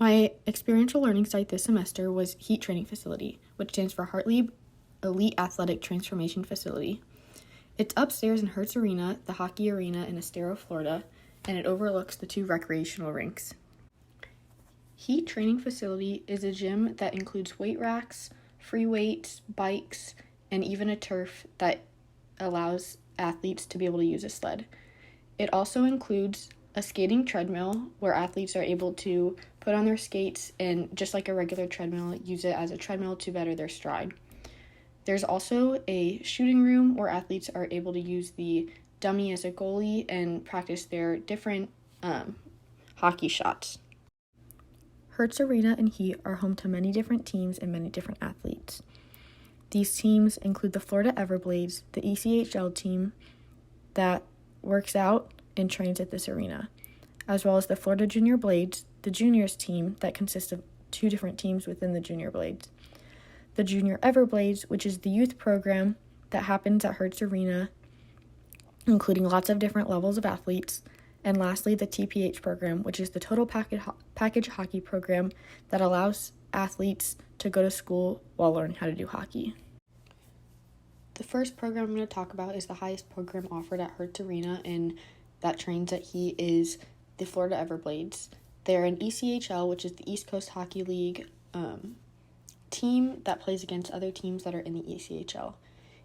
My experiential learning site this semester was HEAT Training Facility, which stands for Hartlieb Elite Athletic Transformation Facility. It's upstairs in Hertz Arena, the hockey arena in Estero, Florida, and it overlooks the 2 recreational rinks. HEAT Training Facility is a gym that includes weight racks, free weights, bikes, and even a turf that allows athletes to be able to use a sled. It also includes a skating treadmill where athletes are able to put on their skates and, just like a regular treadmill, use it as a treadmill to better their stride. There's also a shooting room where athletes are able to use the dummy as a goalie and practice their different hockey shots. Hertz Arena and HEAT are home to many different teams and many different athletes. These teams include the Florida Everblades, the ECHL team that works out and trains at this arena, as well as the Florida Junior Blades, the juniors team that consists of 2 different teams within the Junior Blades. The Junior Everblades, which is the youth program that happens at Hertz Arena, including lots of different levels of athletes. And lastly, the TPH program, which is the total package hockey program that allows athletes to go to school while learning how to do hockey. The first program I'm going to talk about is the highest program offered at Hertz Arena, and that trains at HEAT is the Florida Everblades. They're an ECHL, which is the East Coast Hockey League team that plays against other teams that are in the ECHL.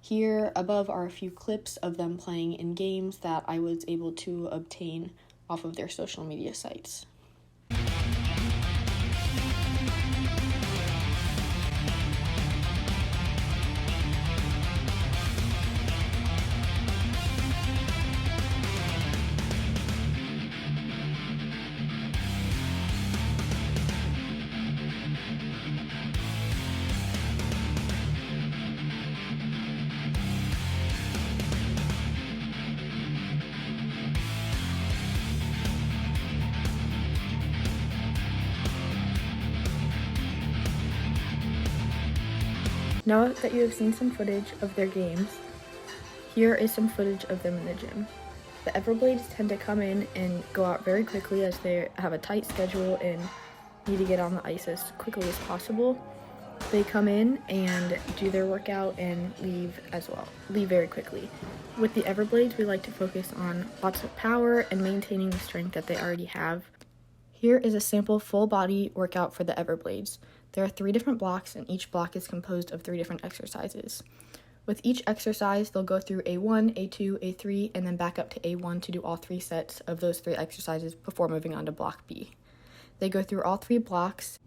Here above are a few clips of them playing in games that I was able to obtain off of their social media sites. Now that you have seen some footage of their games, here is some footage of them in the gym. The Everblades tend to come in and go out very quickly as they have a tight schedule and need to get on the ice as quickly as possible. They come in and do their workout and leave very quickly. With the Everblades, we like to focus on lots of power and maintaining the strength that they already have. Here is a sample full body workout for the Everblades. There are 3 different blocks, and each block is composed of 3 different exercises. With each exercise, they'll go through A1, A2, A3, and then back up to A1 to do all 3 sets of those 3 exercises before moving on to block B. They go through all 3 blocks.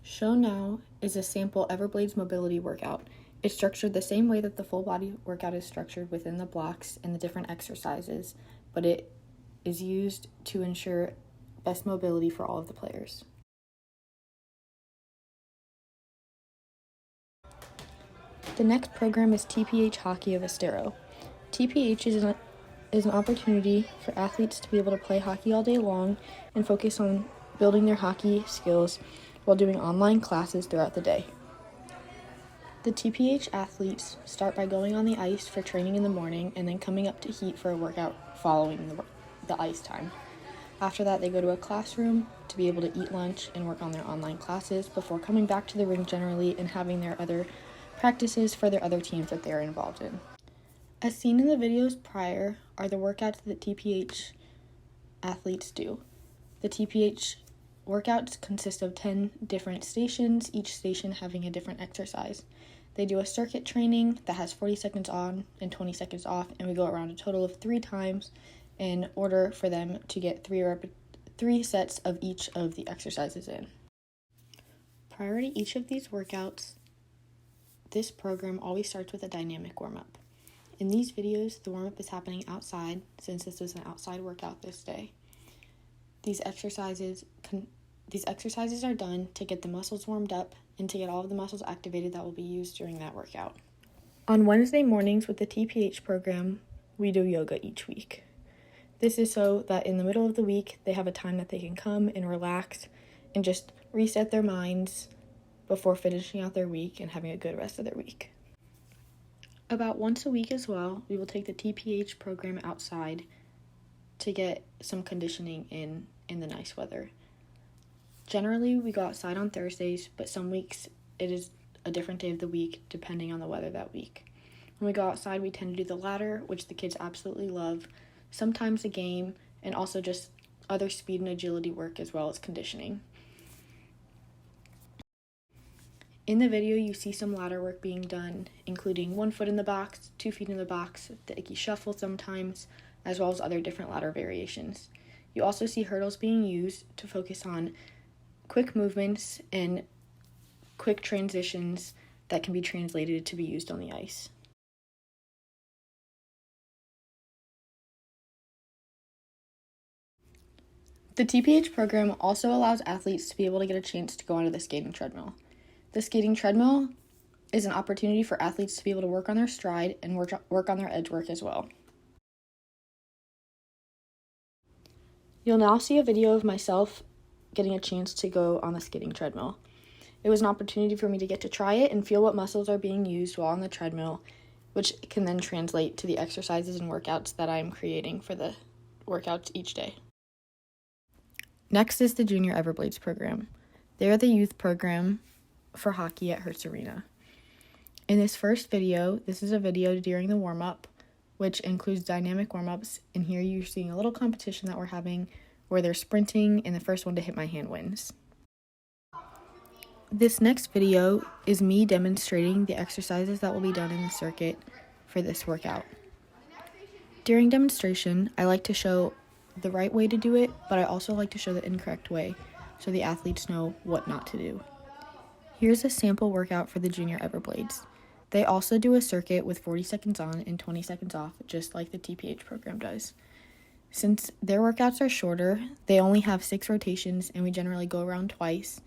Shown now is a sample Everblades mobility workout. It's structured the same way that the full body workout is structured within the blocks and the different exercises, but it is used to ensure best mobility for all of the players. The next program is TPH Hockey of Estero. TPH is an opportunity for athletes to be able to play hockey all day long and focus on building their hockey skills while doing online classes throughout the day. The TPH athletes start by going on the ice for training in the morning and then coming up to HEAT for a workout following the ice time. After that, they go to a classroom to be able to eat lunch and work on their online classes before coming back to the rink generally and having their other practices for their other teams that they're involved in. As seen in the videos prior are the workouts that TPH athletes do. The TPH workouts consist of 10 different stations, each station having a different exercise. They do a circuit training that has 40 seconds on and 20 seconds off, and we go around a total of 3 times in order for them to get 3 sets of each of the exercises in. Prior to each of these workouts, this program always starts with a dynamic warm-up. In these videos, the warm-up is happening outside since this was an outside workout this day. These exercises are done to get the muscles warmed up and to get all of the muscles activated that will be used during that workout. On Wednesday mornings with the TPH program, we do yoga each week. This is so that in the middle of the week, they have a time that they can come and relax and just reset their minds before finishing out their week and having a good rest of their week. About once a week as well, we will take the TPH program outside to get some conditioning in the nice weather. Generally, we go outside on Thursdays, but some weeks it is a different day of the week depending on the weather that week. When we go outside, we tend to do the ladder, which the kids absolutely love, sometimes a game, and also just other speed and agility work as well as conditioning. In the video, you see some ladder work being done, including 1 foot in the box, 2 feet in the box, the icky shuffle sometimes, as well as other different ladder variations. You also see hurdles being used to focus on quick movements and quick transitions that can be translated to be used on the ice. The TPH program also allows athletes to be able to get a chance to go onto the skating treadmill. The skating treadmill is an opportunity for athletes to be able to work on their stride and work on their edge work as well. You'll now see a video of myself getting a chance to go on the skating treadmill. It was an opportunity for me to get to try it and feel what muscles are being used while on the treadmill, which can then translate to the exercises and workouts that I'm creating for the workouts each day. Next is the Junior Everblades program. They are the youth program for hockey at Hertz Arena. In this first video, this is a video during the warm-up, which includes dynamic warm-ups, and here you're seeing a little competition that we're having where they're sprinting and the first one to hit my hand wins. This next video is me demonstrating the exercises that will be done in the circuit for this workout. During demonstration, I like to show the right way to do it, but I also like to show the incorrect way so the athletes know what not to do. Here's a sample workout for the Junior Everblades. They also do a circuit with 40 seconds on and 20 seconds off, just like the TPH program does. Since their workouts are shorter, they only have 6 rotations and we generally go around twice,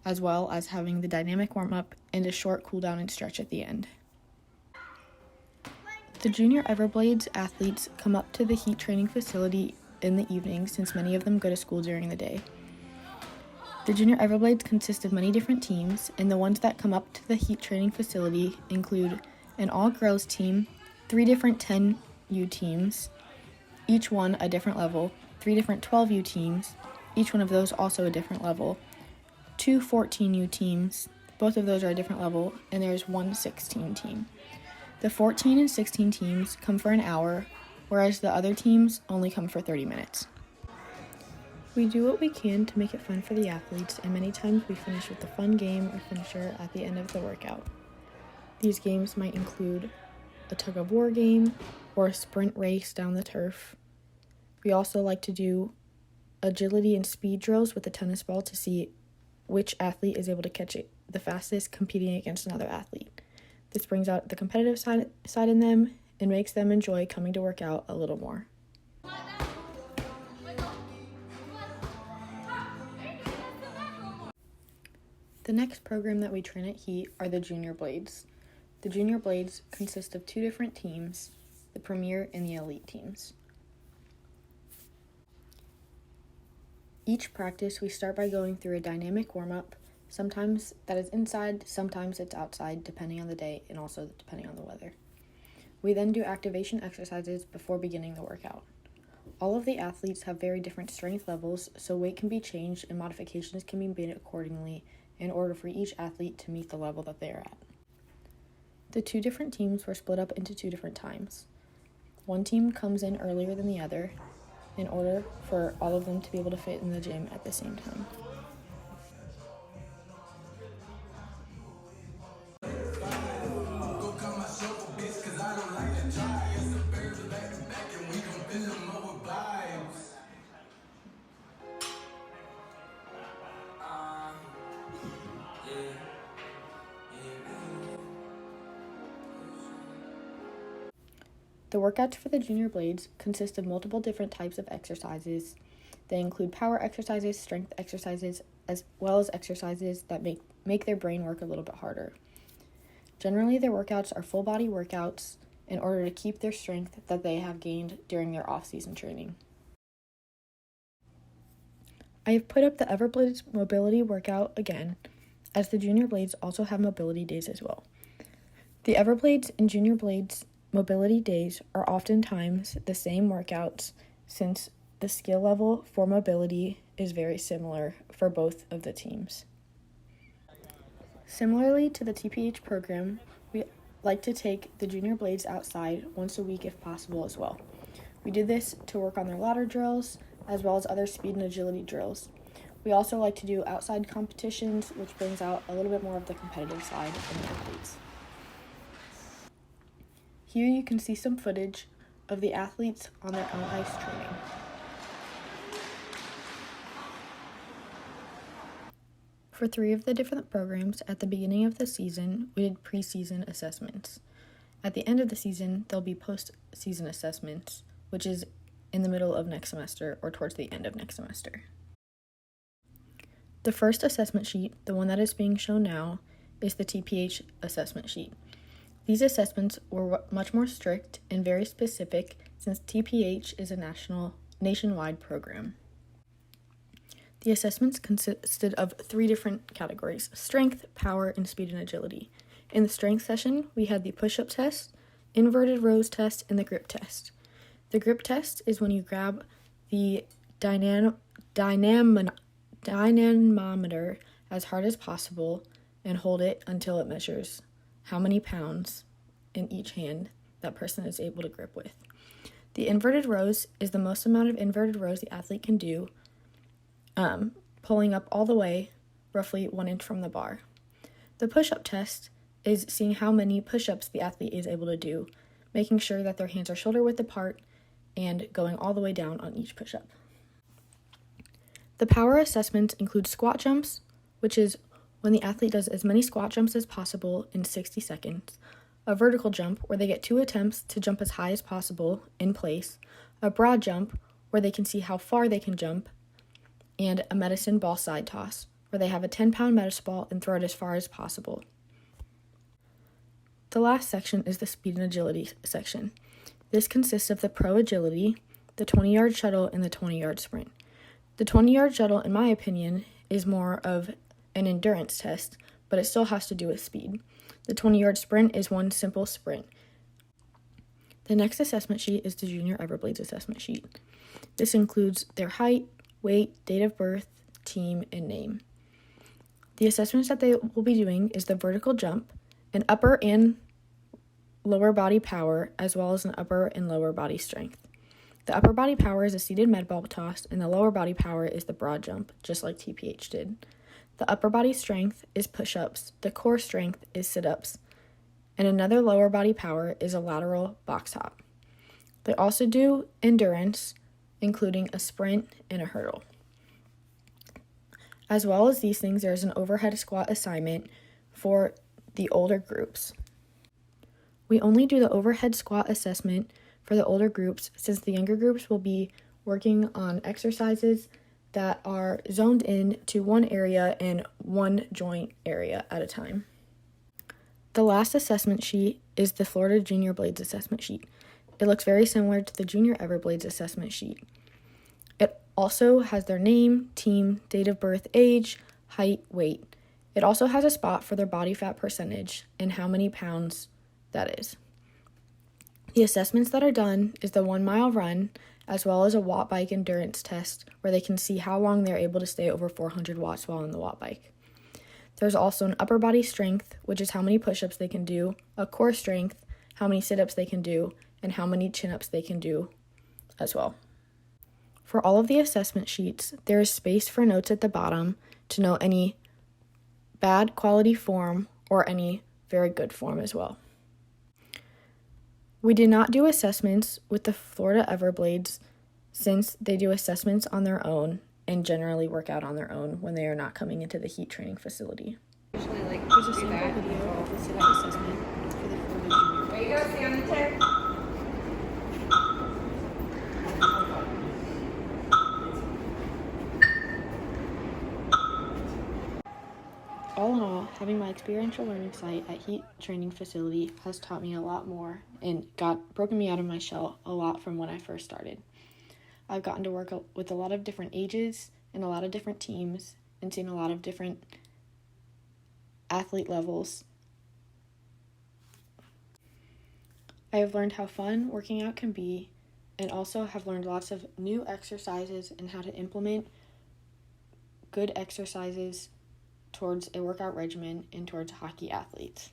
as well as having the dynamic warm-up and a short cool down and stretch at the end. The Junior Everblades athletes come up to the heat training facility in the evening since many of them go to school during the day. The Junior Everblades consist of many different teams, and the ones that come up to the heat training facility include an all-girls team, 3 different 10U teams, each one a different level, 3 different 12U teams, each one of those also a different level, 2 14U teams, both of those are a different level, and there's 1 16 team. The 14 and 16 teams come for an hour, whereas the other teams only come for 30 minutes. We do what we can to make it fun for the athletes, and many times we finish with a fun game or finisher at the end of the workout. These games might include a tug-of-war game or a sprint race down the turf. We also like to do agility and speed drills with a tennis ball to see which athlete is able to catch it the fastest competing against another athlete. This brings out the competitive side in them and makes them enjoy coming to work out a little more. The next program that we train at Heat are the Junior Blades. The Junior Blades consist of 2 different teams, the Premier and the Elite teams. Each practice, we start by going through a dynamic warm-up. Sometimes that is inside, sometimes it's outside, depending on the day and also depending on the weather. We then do activation exercises before beginning the workout. All of the athletes have very different strength levels, so weight can be changed and modifications can be made accordingly in order for each athlete to meet the level that they are at. The 2 different teams were split up into 2 different times. One team comes in earlier than the other in order for all of them to be able to fit in the gym at the same time. The workouts for the Junior Blades consist of multiple different types of exercises. They include power exercises, strength exercises, as well as exercises that make their brain work a little bit harder. Generally, their workouts are full body workouts in order to keep their strength that they have gained during their off-season training. I have put up the Everblades mobility workout again, as the Junior Blades also have mobility days as well. The Everblades and Junior Blades mobility days are oftentimes the same workouts since the skill level for mobility is very similar for both of the teams. Similarly to the TPH program, we like to take the junior blades outside once a week if possible as well. We do this to work on their ladder drills as well as other speed and agility drills. We also like to do outside competitions, which brings out a little bit more of the competitive side in the athletes. Here you can see some footage of the athletes on their own ice training. For 3 of the different programs, at the beginning of the season, we did preseason assessments. At the end of the season, there'll be postseason assessments, which is in the middle of next semester or towards the end of next semester. The first assessment sheet, the one that is being shown now, is the TPH assessment sheet. These assessments were much more strict and very specific since TPH is a nationwide program. The assessments consisted of 3 different categories: strength, power, and speed and agility. In the strength session, we had the push-up test, inverted rows test, and the grip test. The grip test is when you grab the dynamometer as hard as possible and hold it until it measures how many pounds in each hand that person is able to grip with. The inverted rows is the most amount of inverted rows the athlete can do, pulling up all the way, roughly 1 inch from the bar. The push-up test is seeing how many push-ups the athlete is able to do, making sure that their hands are shoulder-width apart and going all the way down on each push-up. The power assessment includes squat jumps, which is when the athlete does as many squat jumps as possible in 60 seconds, a vertical jump where they get 2 attempts to jump as high as possible in place, a broad jump where they can see how far they can jump, and a medicine ball side toss, where they have a 10-pound medicine ball and throw it as far as possible. The last section is the speed and agility section. This consists of the pro agility, the 20-yard shuttle, and the 20-yard sprint. The 20-yard shuttle, in my opinion, is more of an endurance test, but it still has to do with speed. The 20-yard sprint is one simple sprint. The next assessment sheet is the Junior Everblades assessment sheet. This includes their height, weight, date of birth, team, and name. The assessments that they will be doing is the vertical jump, an upper and lower body power, as well as an upper and lower body strength. The upper body power is a seated med ball toss, and the lower body power is the broad jump, just like TPH did. The upper body strength is push-ups, the core strength is sit-ups, and another lower body power is a lateral box hop. They also do endurance, including a sprint and a hurdle. As well as these things, there is an overhead squat assignment for the older groups. We only do the overhead squat assessment for the older groups since the younger groups will be working on exercises that are zoned in to one area and one joint area at a time. The last assessment sheet is the Florida Junior Blades assessment sheet. It looks very similar to the Junior Everblades assessment sheet. It also has their name, team, date of birth, age, height, weight. It also has a spot for their body fat percentage and how many pounds that is. The assessments that are done is the 1 mile run, as well as a watt bike endurance test where they can see how long they're able to stay over 400 watts while on the watt bike. There's also an upper body strength, which is how many push-ups they can do, a core strength, how many sit-ups they can do, and how many chin-ups they can do as well. For all of the assessment sheets, there is space for notes at the bottom to note any bad quality form or any very good form as well. We did not do assessments with the Florida Everblades since they do assessments on their own and generally work out on their own when they are not coming into the heat training facility. Here's a sample video of the sit-up assessment for the Florida Junior. There you go, stay on the tip. All in all, having my experiential learning site at Heat Training Facility has taught me a lot more and broken me out of my shell a lot from when I first started. I've gotten to work with a lot of different ages and a lot of different teams and seen a lot of different athlete levels. I have learned how fun working out can be and also have learned lots of new exercises and how to implement good exercises towards a workout regimen and towards hockey athletes.